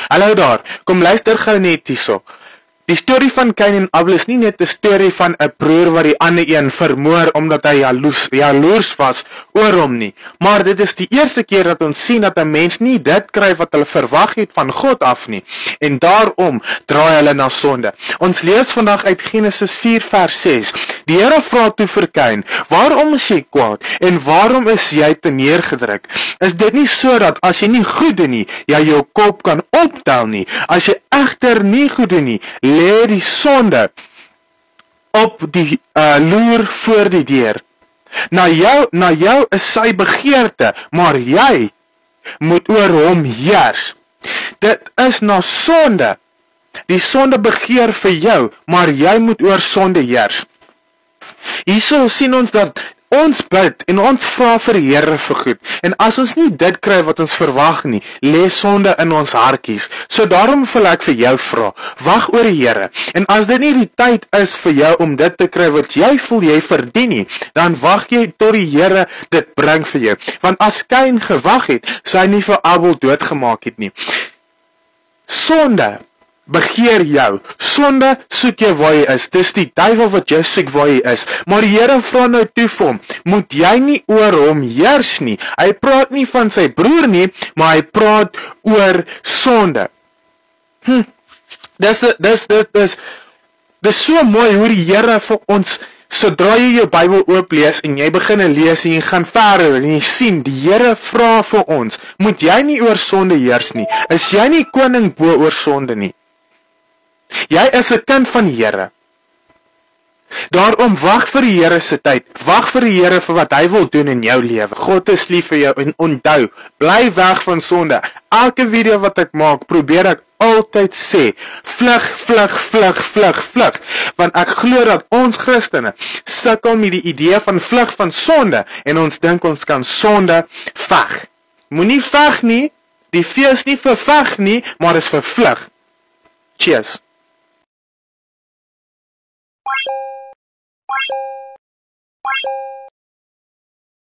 Hallo daar, kom luister gou net hierso. Die storie van Kain en Abel is nie net 'n storie van 'n broer wat die ander een vermoor omdat hy jaloers was oor hom nie. Maar dit is die eerste keer dat ons sien dat 'n mens nie dit kry wat hulle verwag het van God af nie. En daarom draai hulle na sonde. Ons lees vandag uit Genesis 4 vers 6. Die Here vra toe vir Kain: "Waarom is jy kwaad en waarom is jy teneergedruk? Is dit nie so dat as jy nie goed doen nie, jy jou kop kan optel nie? As jy egter nie goed doen nie, lê die sonde op die loer voor die deur. Na jou is sy begeerte, maar jy moet oor hom heers." Dit is na sonde. Die sonde begeer vir jou, maar jy moet oor sonde heers. Hierso sien ons dat ons bid en ons vra vir die Here vir goed. En as ons nie dit kry wat ons verwag nie, lê sonde in ons hartjies. So daarom wil ek vir jou vra, wag oor die Here. En as dit nie die tyd is vir jou om dit te kry wat jy voel jy verdien nie, dan wag jy tot die Here dit bring vir jou. Want as Kain gewag het, sou hy nie vir Abel doodgemaak het nie. Sonde begeer jou. Sonde soek jy waar jy is. Dis die duiwel wat jou soek waar jy is. Maar die Here vra nou toe vir hom, moet jy nie oor hom heers nie. Hy praat nie van sy broer nie, maar hy praat oor sonde. Dis so mooi hoe die Here vir ons, sodra jy jou Bybel oop lees en jy begin lees en jy gaan verder en jy sien, die Here vra vir ons, moet jy nie oor sonde heers nie. Is jy nie koning bo oor sonde nie? Jy is 'n kind van die Here. Daarom wag vir die Here se tyd. Wag vir die Here vir wat hy wil doen in jou lewe. God is lief vir jou en onthou, bly weg van sonde. Elke video wat ek maak, probeer ek altyd sê, vlug. Want ek glo dat ons Christene sukkel met die idee van vlug van sonde en ons dink ons kan sonde veg. Moenie veg nie. Die V is nie vir veg nie, maar is vir vlug. Cheers.